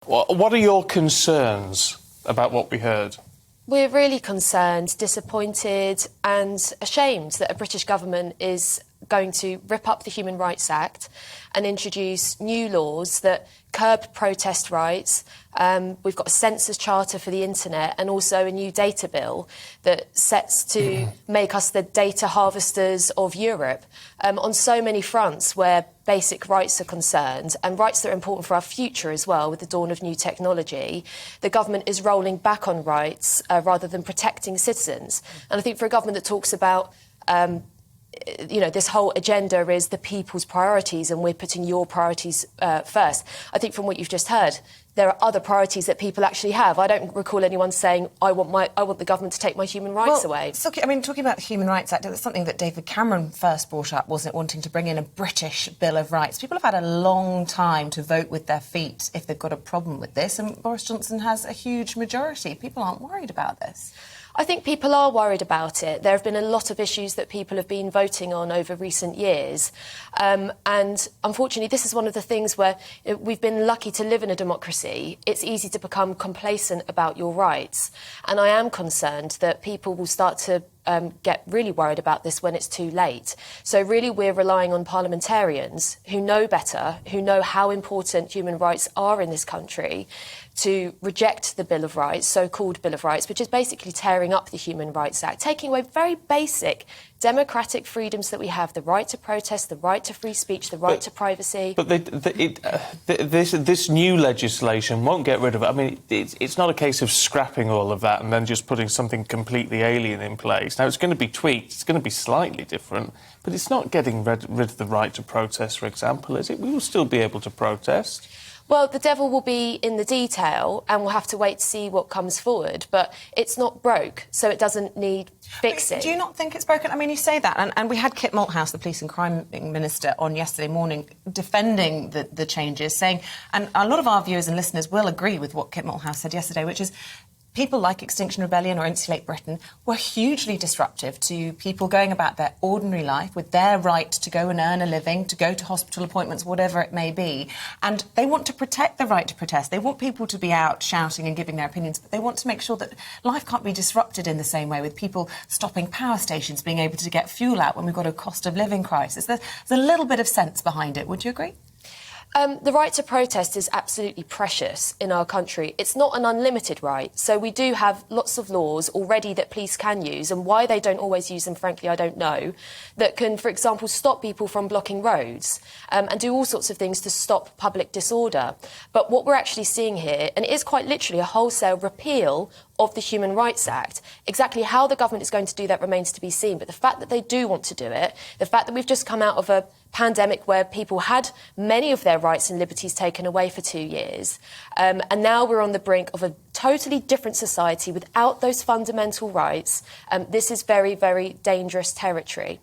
What are your concerns about what we heard? We're really concerned, disappointed and ashamed that a British government is going to rip up the Human Rights Act and introduce new laws that curb protest rights. We've got a census charter for the internet and also a new data bill that sets to make us the data harvesters of Europe on so many fronts where basic rights are concerned and rights that are important for our future as well with the dawn of new technology. The government is rolling back on rights rather than protecting citizens. And I think for a government that talks about this whole agenda is the people's priorities and we're putting your priorities first. I think from what you've just heard, there are other priorities that people actually have. I don't recall anyone saying, I want the government to take my human rights away. Silkie, talking about the Human Rights Act, it was something that David Cameron first brought up, wasn't it, wanting to bring in a British Bill of Rights. People have had a long time to vote with their feet if they've got a problem with this, and Boris Johnson has a huge majority. People aren't worried about this. I think people are worried about it. There have been a lot of issues that people have been voting on over recent years. And unfortunately, this is one of the things where we've been lucky to live in a democracy. It's easy to become complacent about your rights. And I am concerned that people will start to get really worried about this when it's too late. So really we're relying on parliamentarians who know better, who know how important human rights are in this country, to reject the Bill of Rights, so-called Bill of Rights, which is basically tearing up the Human Rights Act, taking away very basic democratic freedoms that we have, the right to protest, the right to free speech, the right to privacy. But this new legislation won't get rid of it. It's not a case of scrapping all of that and then just putting something completely alien in place. Now, it's going to be tweaked, it's going to be slightly different, but it's not getting rid of the right to protest, for example, is it? We will still be able to protest. Well, the devil will be in the detail and we'll have to wait to see what comes forward. But it's not broke, so it doesn't need fixing. Do you not think it's broken? You say that, and we had Kit Malthouse, the Police and Crime Minister, on yesterday morning defending the changes, saying, and a lot of our viewers and listeners will agree with what Kit Malthouse said yesterday, which is people like Extinction Rebellion or Insulate Britain were hugely disruptive to people going about their ordinary life with their right to go and earn a living, to go to hospital appointments, whatever it may be. And they want to protect the right to protest. They want people to be out shouting and giving their opinions, but they want to make sure that life can't be disrupted in the same way, with people stopping power stations, being able to get fuel out when we've got a cost of living crisis. There's a little bit of sense behind it. Would you agree? The right to protest is absolutely precious in our country. It's not an unlimited right. So we do have lots of laws already that police can use, and why they don't always use them, frankly, I don't know, that can, for example, stop people from blocking roads and do all sorts of things to stop public disorder. But what we're actually seeing here, and it is quite literally a wholesale repeal of the Human Rights Act. Exactly how the government is going to do that remains to be seen. But the fact that they do want to do it, the fact that we've just come out of a pandemic where people had many of their rights and liberties taken away for 2 years, and now we're on the brink of a totally different society without those fundamental rights, this is very, very dangerous territory.